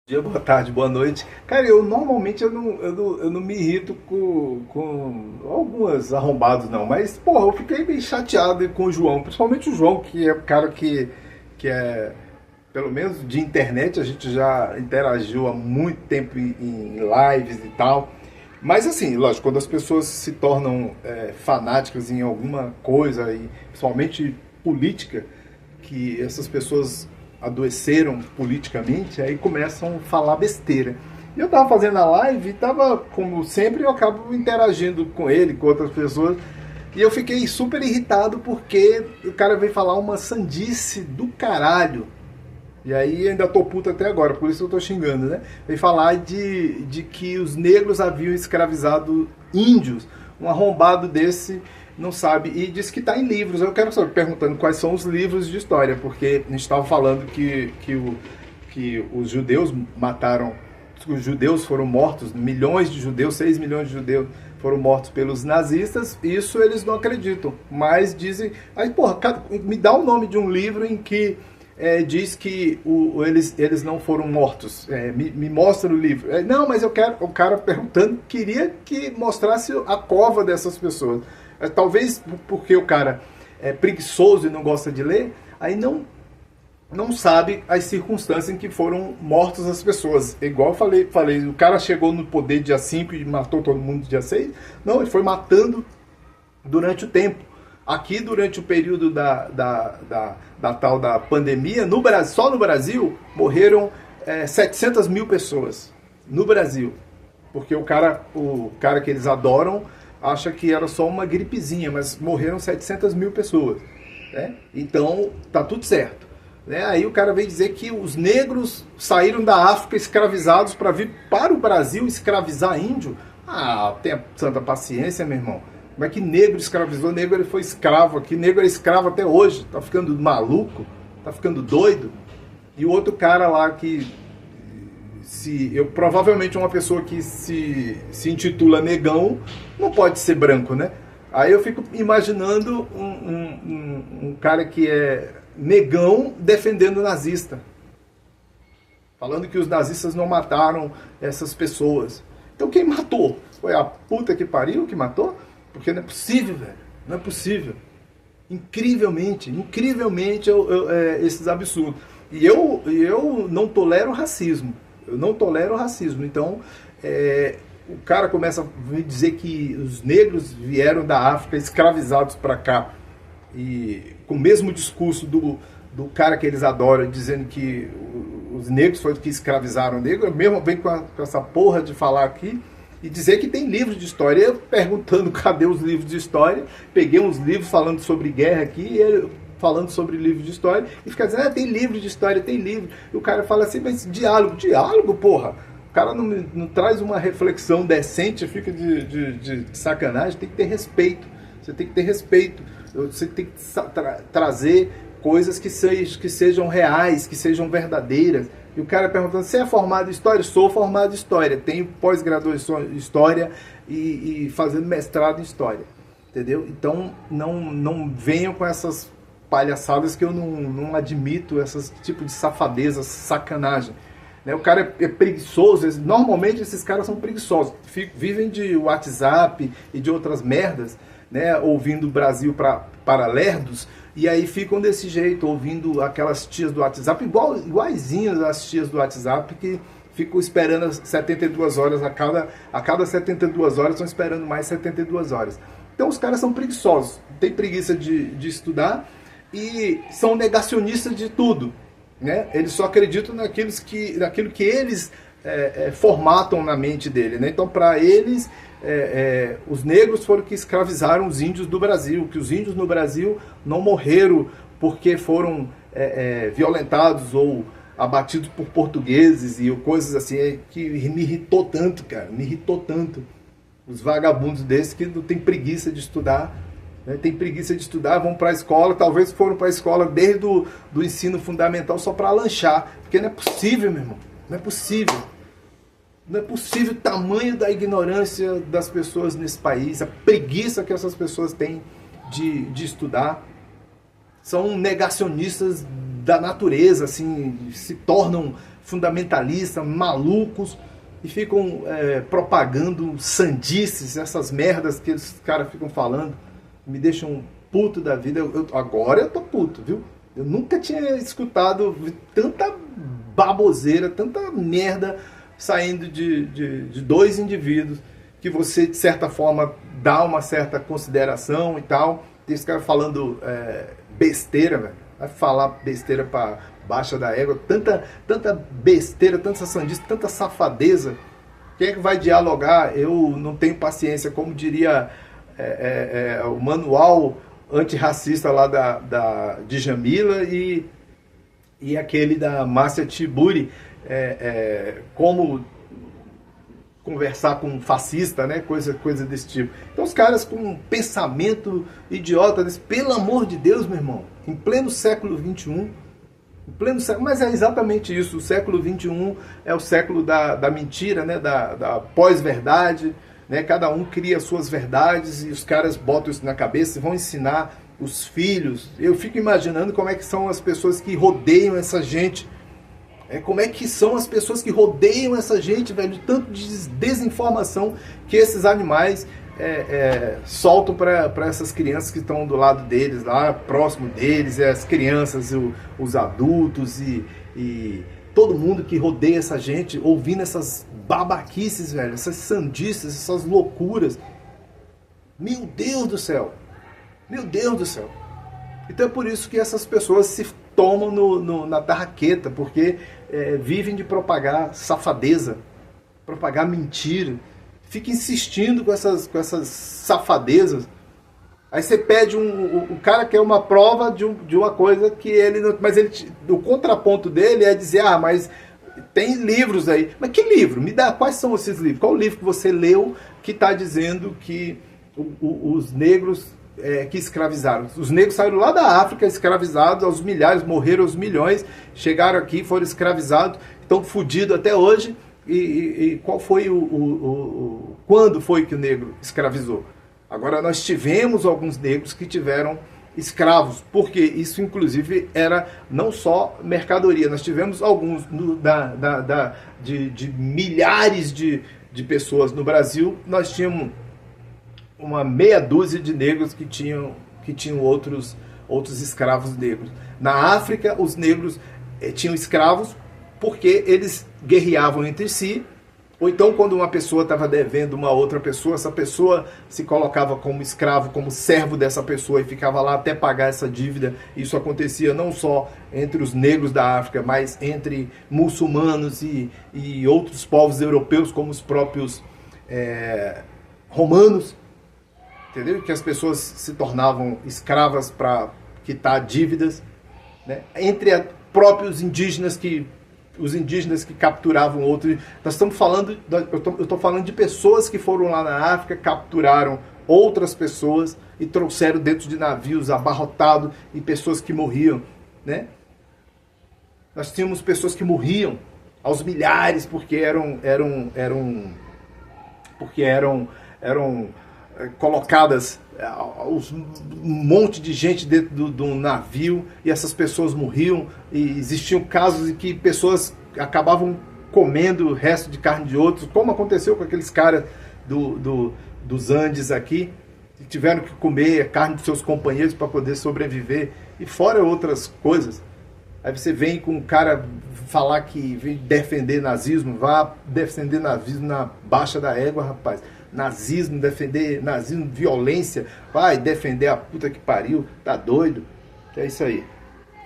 Dia, boa tarde, boa noite. Cara, eu normalmente eu não me irrito com algumas arrombados, não. Mas, porra, eu fiquei meio chateado com o João. Principalmente o João, que é o cara que é, pelo menos de internet, a gente já interagiu há muito tempo em lives e tal. Mas, assim, lógico, quando as pessoas se tornam fanáticas em alguma coisa, e principalmente política, que essas pessoas adoeceram politicamente, aí começam a falar besteira. E eu tava fazendo a live e tava, como sempre, eu acabo interagindo com ele, com outras pessoas, e eu fiquei super irritado porque o cara veio falar uma sandice do caralho. E aí ainda tô puto até agora, por isso eu tô xingando, né? Veio falar de que os negros haviam escravizado índios. Um arrombado desse não sabe. E disse que está em livros. Eu quero saber, perguntando quais são os livros de história, porque a gente estava falando que os judeus mataram, os judeus foram mortos, milhões de judeus, 6 milhões de judeus foram mortos pelos nazistas. Isso eles não acreditam, mas dizem... Aí, porra, me dá o nome de um livro em que diz que eles não foram mortos. Me mostra o livro. Não, mas eu quero... O cara perguntando queria que mostrasse a cova dessas pessoas. Talvez porque o cara é preguiçoso e não gosta de ler, aí não sabe as circunstâncias em que foram mortas as pessoas. Igual eu falei, o cara chegou no poder dia 5 e matou todo mundo dia 6. Não, ele foi matando durante o tempo. Aqui, durante o período da tal da pandemia, no Brasil, só no Brasil, morreram 700 mil pessoas. No Brasil. Porque o cara que eles adoram acha que era só uma gripezinha, mas morreram 700 mil pessoas. Né? Então, tá tudo certo. Né? Aí o cara veio dizer que os negros saíram da África escravizados para vir para o Brasil escravizar índio. Ah, tenha santa paciência, meu irmão. Como é que negro escravizou? Negro ele foi escravo aqui. Negro é escravo até hoje. Tá ficando maluco? Tá ficando doido? E o outro cara lá que... provavelmente uma pessoa que se intitula negão não pode ser branco, né? Aí eu fico imaginando um cara que é negão defendendo nazista. Falando que os nazistas não mataram essas pessoas. Então quem matou? Foi a puta que pariu que matou? Porque não é possível, velho. Não é possível. Incrivelmente esses absurdos. E eu não tolero racismo. Eu não tolero racismo. Então, o cara começa a me dizer que os negros vieram da África escravizados para cá. E com o mesmo discurso do cara que eles adoram, dizendo que os negros foram que escravizaram o negro. Eu mesmo venho com essa porra de falar aqui e dizer que tem livros de história. Eu perguntando cadê os livros de história. Peguei uns livros falando sobre guerra aqui e ele falando sobre livro de história, e fica dizendo, tem livro de história, tem livro. E o cara fala assim, mas diálogo, porra. O cara não traz uma reflexão decente, fica de sacanagem. Tem que ter respeito. Você tem que ter respeito. Você tem que trazer coisas que sejam reais, que sejam verdadeiras. E o cara perguntando, você é formado em História? Sou formado em História. Tenho pós-graduação em História e fazendo mestrado em História. Entendeu? Então, não venham com essas palhaçadas que eu não admito, essas tipo de safadeza, sacanagem. Né? O cara é preguiçoso, normalmente esses caras são preguiçosos, vivem de WhatsApp e de outras merdas, né? Ouvindo o Brasil para lerdos, e aí ficam desse jeito, ouvindo aquelas tias do WhatsApp, iguaizinhas as tias do WhatsApp, que ficam esperando 72 horas, a cada 72 horas estão esperando mais 72 horas. Então os caras são preguiçosos, têm preguiça de estudar, e são negacionistas de tudo, né? Eles só acreditam naquilo que eles formatam na mente dele, né? Então, para eles, os negros foram que escravizaram os índios do Brasil, que os índios no Brasil não morreram porque foram violentados ou abatidos por portugueses e coisas assim, que me irritou tanto, cara, me irritou tanto. Os vagabundos desses que não tem preguiça de estudar, tem preguiça de estudar, vão para a escola, talvez foram para a escola desde do ensino fundamental só para lanchar, porque não é possível, meu irmão, não é possível. Não é possível o tamanho da ignorância das pessoas nesse país, a preguiça que essas pessoas têm de estudar. São negacionistas da natureza, assim, se tornam fundamentalistas, malucos, e ficam propagando sandices, essas merdas que esses caras ficam falando, me deixam puto da vida. Agora eu tô puto, viu? Eu nunca tinha escutado tanta baboseira, tanta merda saindo de dois indivíduos que você, de certa forma, dá uma certa consideração e tal. Tem esse cara falando besteira, velho. Vai falar besteira pra baixa da égua. Tanta besteira, tanta sandice, tanta safadeza. Quem é que vai dialogar? Eu não tenho paciência, como diria o manual antirracista lá da Djamila e aquele da Márcia Tiburi, como conversar com um fascista, né? Coisa desse tipo. Então os caras com um pensamento idiota desse, pelo amor de Deus, meu irmão, em pleno século XXI, em pleno século, mas é exatamente isso, o século XXI é o século da mentira, né? Da pós-verdade, né? Cada um cria suas verdades e os caras botam isso na cabeça e vão ensinar os filhos. Eu fico imaginando como é que são as pessoas que rodeiam essa gente. Como é que são as pessoas que rodeiam essa gente, velho, de tanto de desinformação que esses animais soltam para essas crianças que estão do lado deles, lá próximo deles, as crianças, os adultos e todo mundo que rodeia essa gente, ouvindo essas babaquices, velho, essas sandices, essas loucuras. Meu Deus do céu! Meu Deus do céu! Então é por isso que essas pessoas se tomam na tarraqueta, porque vivem de propagar safadeza, propagar mentira, fica insistindo com essas safadezas. Aí você pede o cara quer uma prova de uma coisa que ele não... Mas o contraponto dele é dizer, mas tem livros aí. Mas que livro? Me dá, quais são esses livros? Qual o livro que você leu que está dizendo que os negros... que escravizaram. Os negros saíram lá da África escravizados aos milhares, morreram aos milhões, chegaram aqui, foram escravizados, estão fodidos até hoje. E qual foi quando foi que o negro escravizou? Agora nós tivemos alguns negros que tiveram escravos, porque isso inclusive era não só mercadoria, nós tivemos alguns de milhares de pessoas no Brasil, nós tínhamos uma meia dúzia de negros que tinham outros escravos negros. Na África, os negros tinham escravos porque eles guerreavam entre si, ou então quando uma pessoa estava devendo uma outra pessoa, essa pessoa se colocava como escravo, como servo dessa pessoa e ficava lá até pagar essa dívida. Isso acontecia não só entre os negros da África, mas entre muçulmanos e outros povos europeus, como os próprios romanos. Entendeu? Que as pessoas se tornavam escravas para quitar dívidas, né? Entre próprios indígenas os indígenas que capturavam outros. Nós estamos falando, eu estou falando de pessoas que foram lá na África, capturaram outras pessoas e trouxeram dentro de navios abarrotados e pessoas que morriam, né? Nós tínhamos pessoas que morriam aos milhares porque eram colocadas um monte de gente dentro do navio e essas pessoas morriam, e existiam casos em que pessoas acabavam comendo o resto de carne de outros, como aconteceu com aqueles caras dos Andes aqui, que tiveram que comer a carne dos seus companheiros para poder sobreviver, e fora outras coisas. Aí você vem com um cara falar que vem defender nazismo, vá defender nazismo na baixa da égua, rapaz. Nazismo, defender nazismo, violência, vai defender a puta que pariu, tá doido? Que é isso aí.